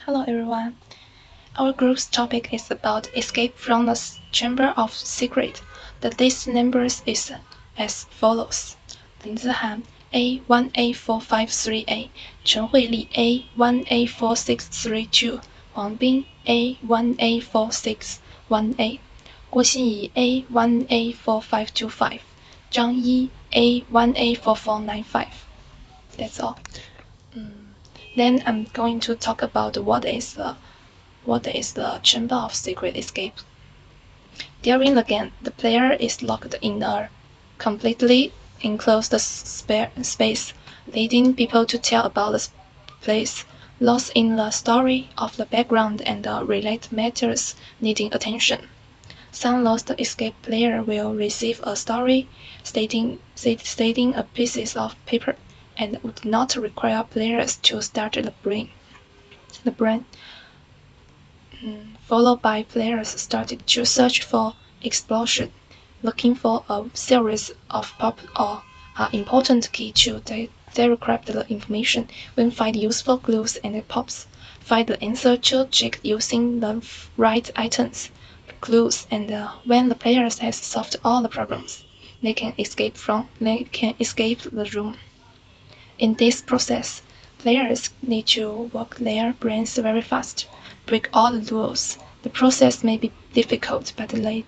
Hello everyone. Our group's topic is about escape from the Chamber of Secret. The list numbers is as follows: 林子涵 A1A453A, 陈慧丽 A1A4632, 黄斌 A1A461A, 郭欣怡 A1A4525, 张一 A1A4495. That's all. Then I'm going to talk about what is the Chamber of Secret Escape. During the game, the player is locked in a completely enclosed space, leading people to tell about the place, lost in the story of the background and relate matters needing attention. Some lost escape player will receive a story stating a pieces of paper and would not require players to start the brain, followed by players started to search for explosion, looking for a series of pop or important key to decrypt the information. When find useful clues and pops, find the answer to check using the right items, clues, and when the players has solved all the problems, they can escape the room. In this process, players need to work their brains very fast, break all the rules. The process may be difficult, but the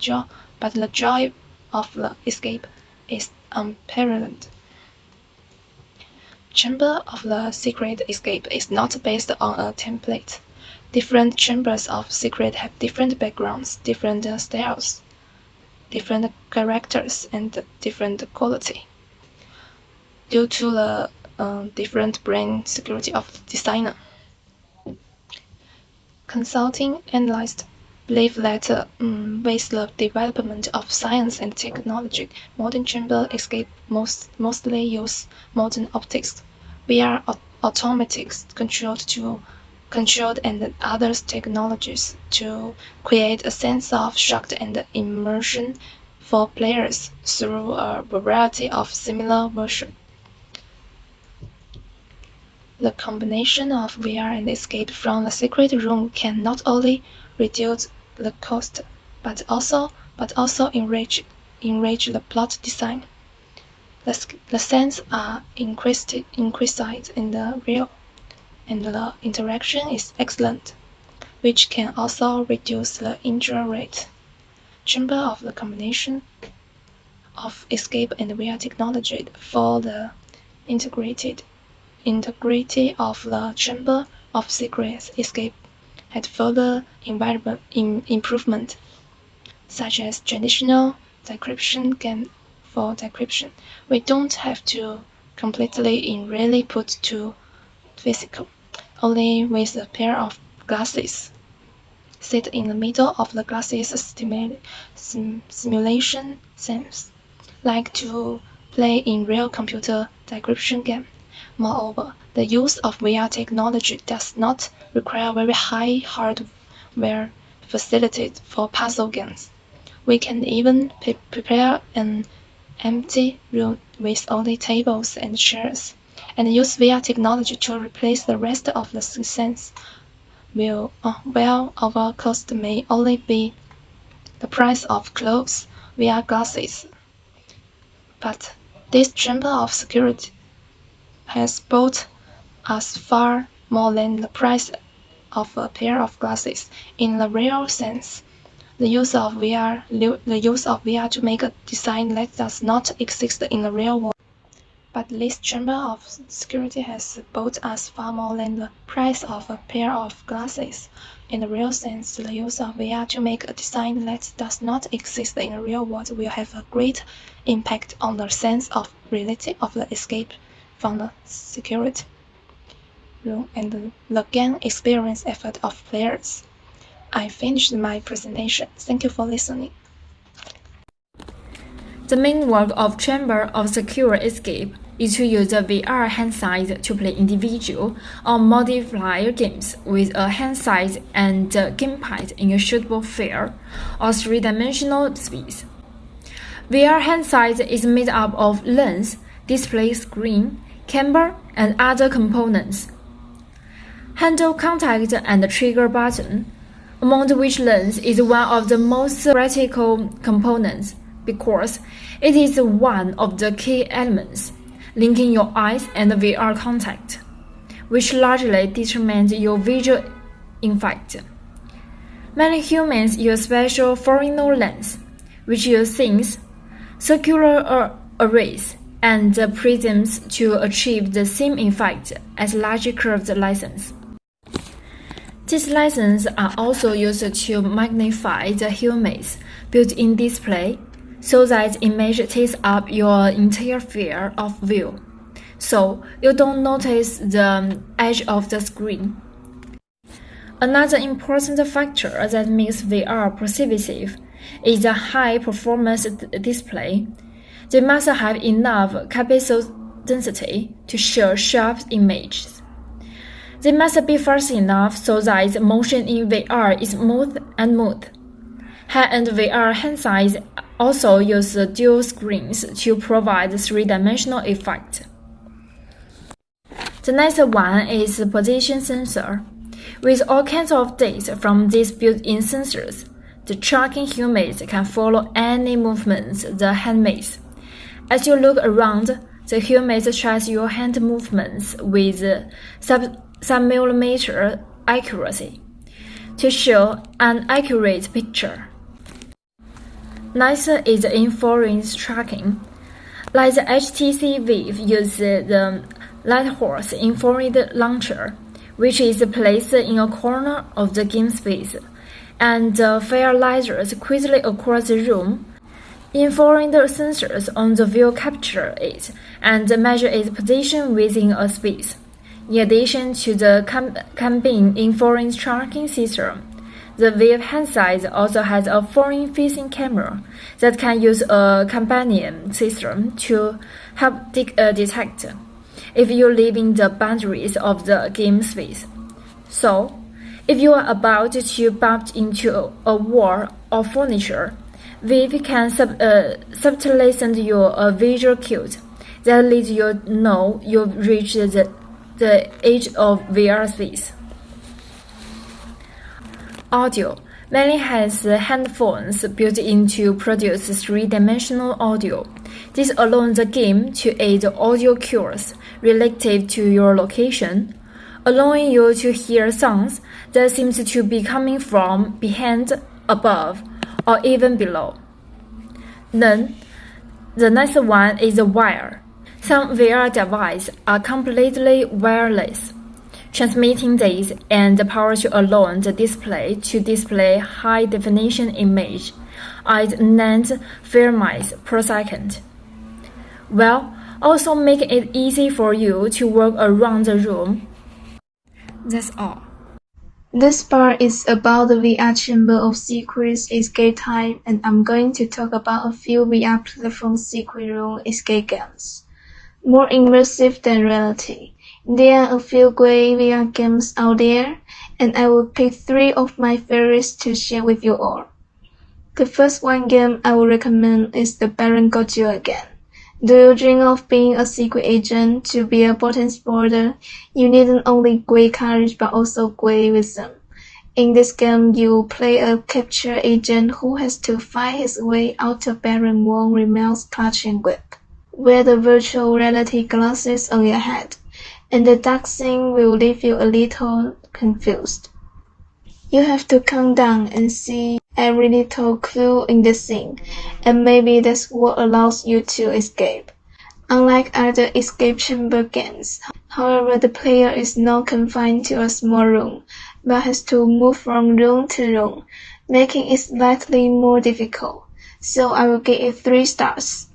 joy of the escape is unparalleled. Chamber of the Secret Escape is not based on a template. Different chambers of secret have different backgrounds, different styles, different characters, and different quality. Due to the different brain security of the designer. Consulting analysts believe that with the development of science and technology, modern chamber escape mostly use modern optics, VR automatics controlled and other technologies to create a sense of shock and immersion for players through a variety of similar versions. The combination of VR and escape from the secret room can not only reduce the cost, but also enrich the plot design. The scenes are increased in the real, and the interaction is excellent, which can also reduce the injury rate. Chamber of the combination of escape and VR technology for the integrity of the Chamber of Secret Escape had further improvement, such as traditional decryption game for decryption. We don't have to completely really put to physical, only with a pair of glasses. Sit in the middle of the glasses simulation seems like to play in real computer decryption game. Moreover, the use of VR technology does not require very high hardware facilities for puzzle games. We can even prepare an empty room with only tables and chairs, and use VR technology to replace the rest of the scenes. While our cost may only be the price of clothes, VR glasses, but this chamber of security has bought us far more than the price of a pair of glasses. In the real sense, the use of VR to make a design that does not exist in the real world. But this chamber of security has bought us far more than the price of a pair of glasses. In the real sense, the use of VR to make a design that does not exist in the real world will have a great impact on the sense of reality of the escape from the security room and the game experience effort of players. I finished my presentation. Thank you for listening. The main work of Chamber of Secure Escape is to use the VR hand size to play individual or multiplayer games with a hand size and gamepad in a suitable field or three-dimensional space. VR hand size is made up of lens, display screen, camera, and other components. Handle contact and trigger button, among which lens is one of the most critical components because it is one of the key elements linking your eyes and VR contact, which largely determines your visual effect. Many humans use special Fourier lens, which use things, circular arrays, and prisms to achieve the same effect as large curved lenses. These lenses are also used to magnify the human's built-in display so that image takes up your entire field of view, so you don't notice the edge of the screen. Another important factor that makes VR pervasive is the high-performance display. They must have enough pixel density to show sharp images. They must be fast enough so that motion in VR is smooth and smooth. High-end VR handsets also use dual screens to provide three-dimensional effect. The next one is the position sensor. With all kinds of data from these built-in sensors, the tracking humans can follow any movements the hand makes. As you look around, the humans track your hand movements with sub-millimeter accuracy to show an accurate picture. Next is infrared tracking. Like the HTC Vive uses the Lighthorse infrared launcher, which is placed in a corner of the game space, and fire lasers quickly across the room. Infrared sensors on the view capture it and measure its position within a space. In addition to the combined infrared tracking system, the Vive handset also has a forward-facing camera that can use a companion system to help detect if you live in the boundaries of the game space. So, if you are about to bump into a wall or furniture, Vive can subtly send you a visual cue that lets you know you've reached the edge of VR space. Audio mainly has headphones built in to produce three-dimensional audio. This allows the game to aid audio cues relative to your location, allowing you to hear sounds that seem to be coming from behind, above, or even below. Then, the next one is the wire. Some VR devices are completely wireless, transmitting data and power to allow the display to display high-definition image at 9 frames per second. Well, also make it easy for you to work around the room. That's all. This part is about the VR Chamber of Secrets escape type, and I'm going to talk about a few VR platform secret room escape games. More immersive than reality. There are a few great VR games out there, and I will pick 3 of my favorites to share with you all. The first one game I will recommend is the Baron Godzilla game. Do you dream of being a secret agent? To be a potent sporter, you needn't only great courage but also great wisdom. In this game, you play a captured agent who has to fight his way out of Baron Von Rimmel's clutching grip. Wear the virtual reality glasses on your head, and the dark scene will leave you a little confused. You have to count down and see every little clue in the scene, and maybe that's what allows you to escape. Unlike other escape chamber games, however, the player is not confined to a small room, but has to move from room to room, making it slightly more difficult. So I will give it 3 stars.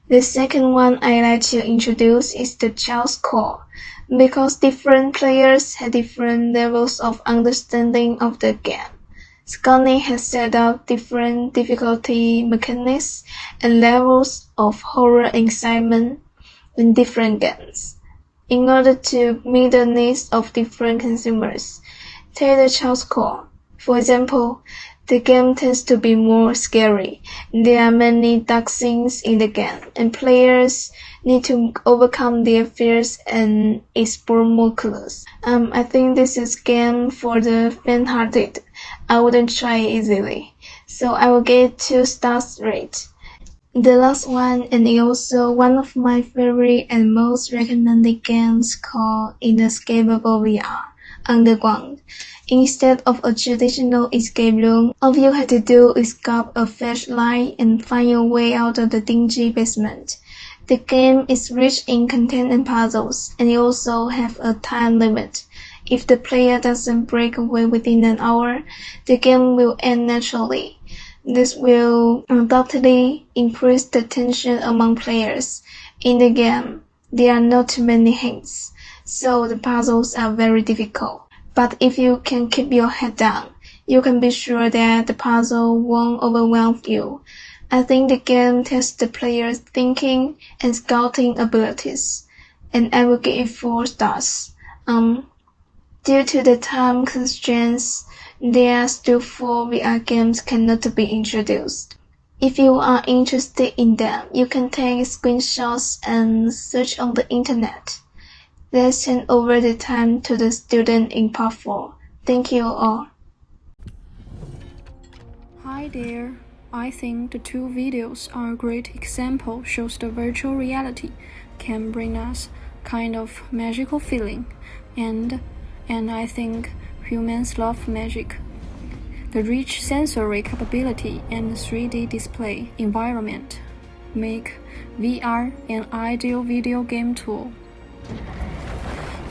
The second one I like to introduce is the Just Cause, because different players have different levels of understanding of the game. Sony has set up different difficulty mechanics and levels of horror excitement in different games, in order to meet the needs of different consumers. Take the Just Cause. For example, the game tends to be more scary. There are many dark scenes in the game, and players need to overcome their fears and explore more clues. I think this is a game for the faint-hearted. I wouldn't try it easily, so I will get 2 stars rate. The last one, and also one of my favorite and most recommended games, called Inescapable VR Underground. Instead of a traditional escape room, all you have to do is grab a flashlight and find your way out of the dingy basement. The game is rich in content and puzzles, and it also has a time limit. If the player doesn't break away within an hour, the game will end naturally. This will undoubtedly increase the tension among players. In the game, there are not too many hints, so the puzzles are very difficult. But if you can keep your head down, you can be sure that the puzzle won't overwhelm you. I think the game tests the player's thinking and scouting abilities, and I will give it 4 stars. Due to the time constraints, there are still 4 VR games cannot be introduced. If you are interested in them, you can take screenshots and search on the internet. Let's hand over the time to the student in part 4. Thank you all. Hi there. I think the 2 videos are a great example shows the virtual reality can bring us kind of magical feeling and I think humans love magic. The rich sensory capability and 3D display environment make VR an ideal video game tool.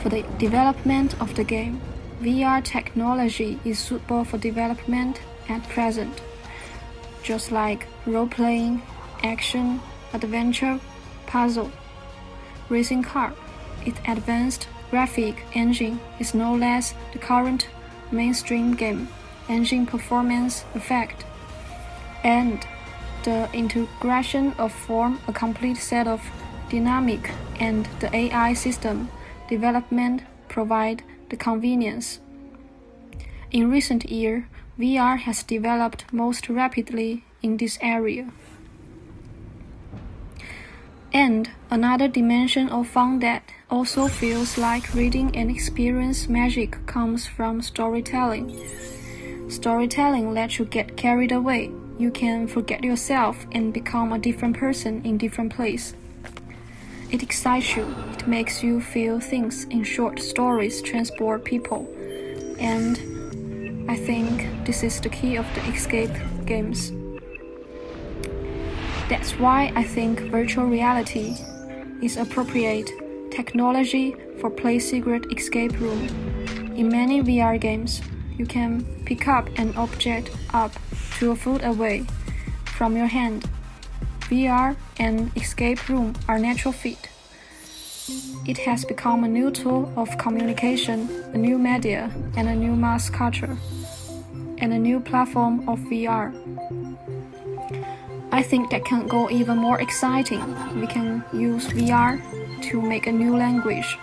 For the development of the game, VR technology is suitable for development at present, just like role-playing, action, adventure, puzzle, racing car. Its advanced graphic engine is no less the current mainstream game engine performance effect, and the integration of form a complete set of dynamic and the AI system development provide the convenience. In recent years, VR has developed most rapidly in this area. And another dimension of fun that also feels like reading and experience magic comes from storytelling. Storytelling lets you get carried away. You can forget yourself and become a different person in different place. It excites you. It makes you feel things in short stories transport people. And I think this is the key of the escape games. That's why I think virtual reality is appropriate technology for play secret escape room. In many VR games, you can pick up an object up to a foot away from your hand. VR and escape room are natural fit. It has become a new tool of communication, a new media, and a new mass culture, and a new platform of VR. I think that can go even more exciting. We can use VR to make a new language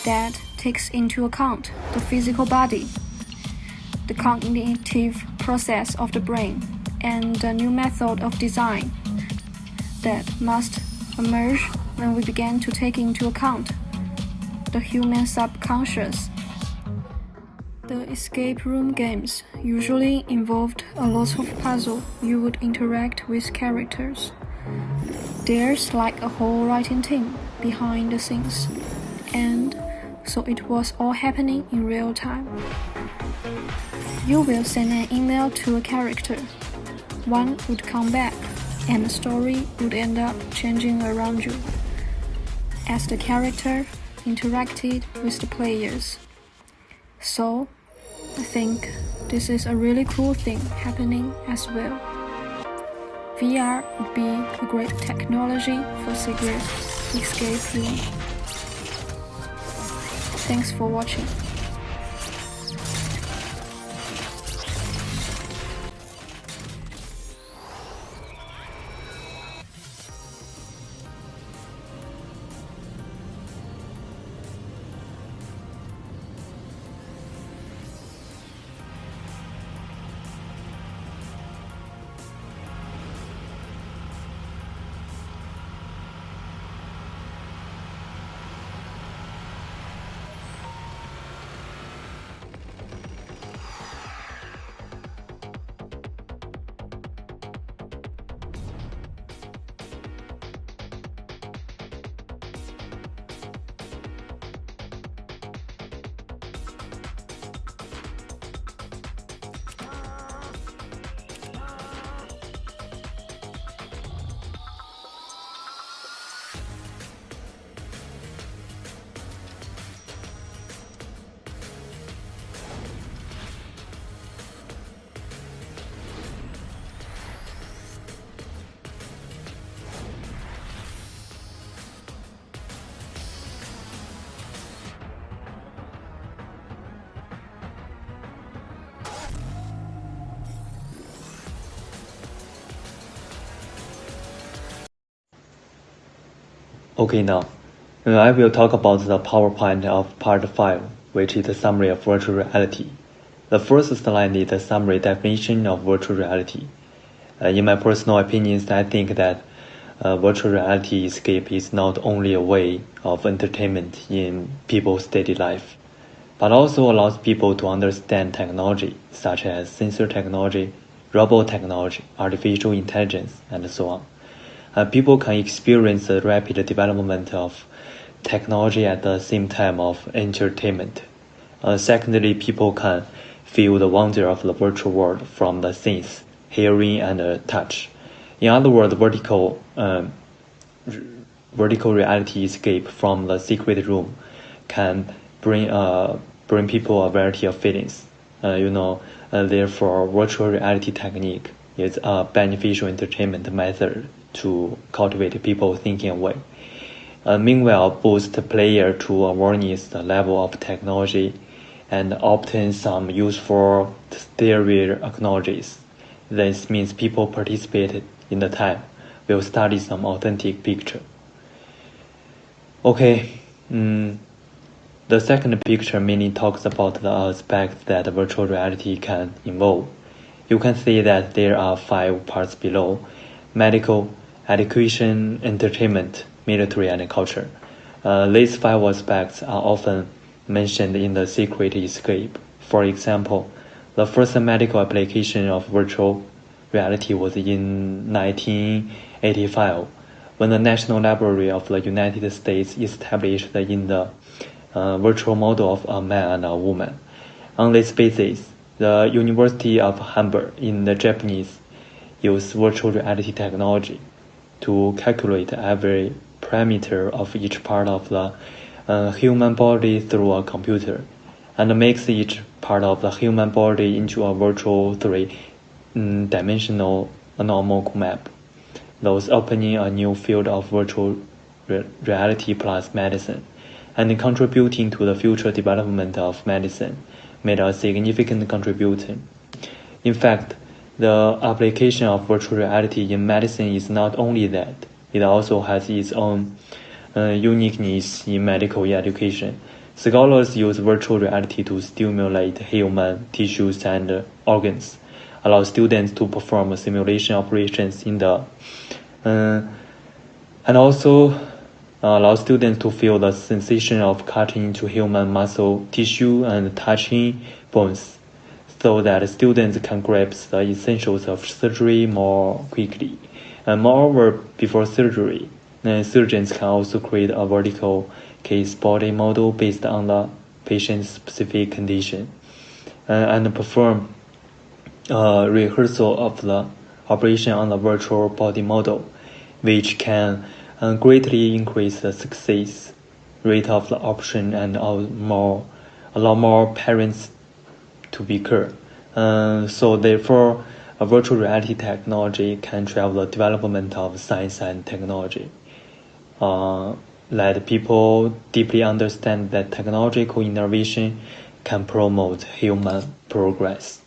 that takes into account the physical body, the cognitive process of the brain, and a new method of design that must emerge when we begin to take into account the human subconscious. The escape room games usually involved a lot of puzzle. You would interact with characters. There's like a whole writing team behind the scenes, and so it was all happening in real time. You will send an email to a character. One would come back, and the story would end up changing around you as the character interacted with the players. So, I think this is a really cool thing happening as well. VR would be a great technology for secret escape room. Thanks for watching. Okay, now I will talk about the PowerPoint of Part 5, which is a summary of virtual reality. The first slide is a summary definition of virtual reality. In my personal opinions, I think that virtual reality escape is not only a way of entertainment in people's daily life, but also allows people to understand technology, such as sensor technology, robot technology, artificial intelligence, and so on. People can experience the rapid development of technology at the same time of entertainment. Secondly, people can feel the wonder of the virtual world from the sense, hearing, and touch. In other words, vertical reality escape from the secret room can bring people a variety of feelings. Therefore, virtual reality technique is a beneficial entertainment method to cultivate people thinking away. Meanwhile, boost player to awareness the level of technology and obtain some useful theory acknowledges. This means people participated in the time will study some authentic picture. Okay, the second picture mainly talks about the aspects that virtual reality can involve. You can see that there are 5 parts below: medical, education, entertainment, military, and culture. These 5 aspects are often mentioned in the Secret Escape. For example, the first medical application of virtual reality was in 1985, when the National Library of the United States established in the virtual model of a man and a woman. On this basis, the University of Hamburg in the Japanese used virtual reality technology to calculate every parameter of each part of the human body through a computer, and makes each part of the human body into a virtual 3-dimensional anatomical map, thus opening a new field of virtual reality plus medicine, and contributing to the future development of medicine, made a significant contribution. In fact, the application of virtual reality in medicine is not only that, it also has its own uniqueness in medical education. Scholars use virtual reality to stimulate human tissues and organs, allow students to perform simulation operations in the and also allow students to feel the sensation of cutting into human muscle tissue and touching bones, so that students can grasp the essentials of surgery more quickly. And moreover, before surgery, surgeons can also create a vertical case body model based on the patient's specific condition, and perform a rehearsal of the operation on the virtual body model, which can greatly increase the success rate of the operation and allow more parents to be cured. So therefore, a virtual reality technology can drive the development of science and technology. Let people deeply understand that technological innovation can promote human progress.